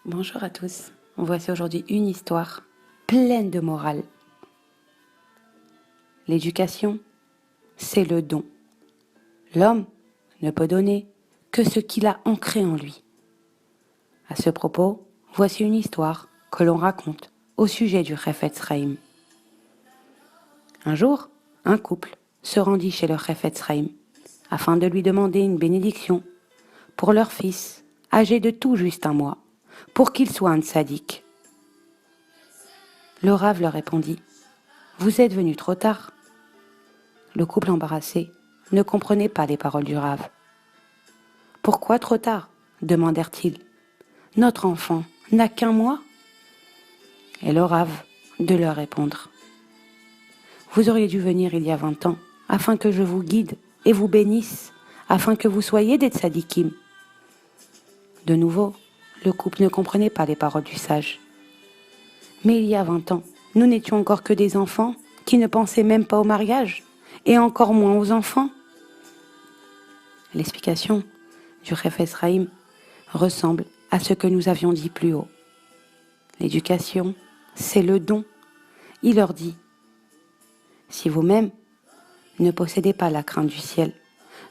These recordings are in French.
Bonjour à tous, voici aujourd'hui une histoire pleine de morale. L'éducation, c'est le don. L'homme ne peut donner que ce qu'il a ancré en lui. À ce propos, voici une histoire que l'on raconte au sujet du Chafetz Chaim. Un jour, un couple se rendit chez le Chafetz Chaim afin de lui demander une bénédiction pour leur fils, âgé de tout juste 1 mois, pour qu'il soit un tzaddik. Le Rav leur répondit « Vous êtes venu trop tard ». Le couple embarrassé ne comprenait pas les paroles du Rav. « Pourquoi trop tard ?» demandèrent-ils. « Notre enfant n'a qu'1 mois ?» Et le Rav de leur répondre « Vous auriez dû venir il y a 20 ans, afin que je vous guide et vous bénisse, afin que vous soyez des tzadikim. » De nouveau, le couple ne comprenait pas les paroles du sage. Mais il y a 20 ans, nous n'étions encore que des enfants qui ne pensaient même pas au mariage, et encore moins aux enfants. L'explication du Chafetz Chaim ressemble à ce que nous avions dit plus haut. L'éducation, c'est le don. Il leur dit, si vous-même ne possédez pas la crainte du ciel,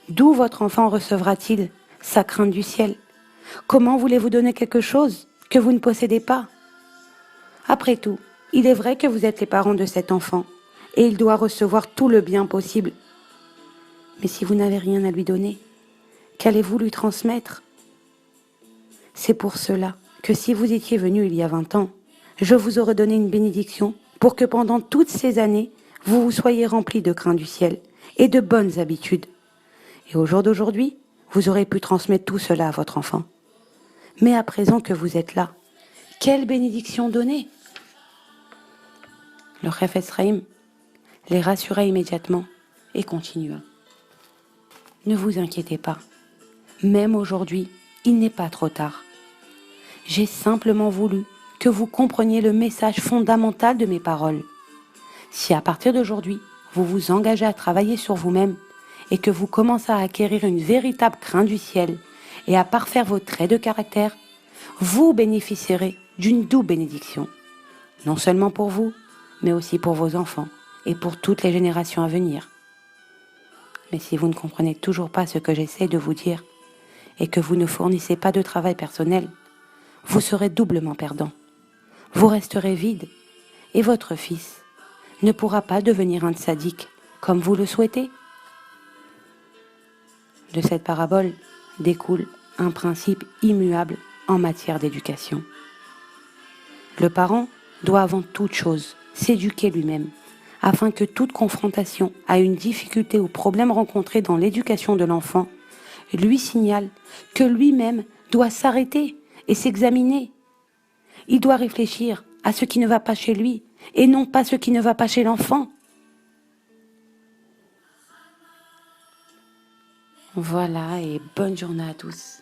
d'où votre enfant recevra-t-il sa crainte du ciel? Comment voulez-vous donner quelque chose que vous ne possédez pas? Après tout, il est vrai que vous êtes les parents de cet enfant, et il doit recevoir tout le bien possible. Mais si vous n'avez rien à lui donner, qu'allez-vous lui transmettre? C'est pour cela que si vous étiez venu il y a 20 ans, je vous aurais donné une bénédiction pour que pendant toutes ces années, vous vous soyez remplis de crainte du ciel et de bonnes habitudes. Et au jour d'aujourd'hui, vous aurez pu transmettre tout cela à votre enfant. Mais à présent que vous êtes là, quelle bénédiction donner? Le Chafetz Chaim les rassura immédiatement et continua. Ne vous inquiétez pas, même aujourd'hui, il n'est pas trop tard. J'ai simplement voulu que vous compreniez le message fondamental de mes paroles. Si à partir d'aujourd'hui, vous vous engagez à travailler sur vous-même et que vous commencez à acquérir une véritable crainte du ciel et à parfaire vos traits de caractère, vous bénéficierez d'une double bénédiction, non seulement pour vous, mais aussi pour vos enfants et pour toutes les générations à venir. Mais si vous ne comprenez toujours pas ce que j'essaie de vous dire et que vous ne fournissez pas de travail personnel, vous serez doublement perdant. Vous resterez vide et votre fils ne pourra pas devenir un tzaddik comme vous le souhaitez. De cette parabole découle un principe immuable en matière d'éducation. Le parent doit avant toute chose s'éduquer lui-même, afin que toute confrontation à une difficulté ou problème rencontré dans l'éducation de l'enfant lui signale que lui-même doit s'arrêter et s'examiner. Il doit réfléchir à ce qui ne va pas chez lui et non pas ce qui ne va pas chez l'enfant. Voilà, et bonne journée à tous.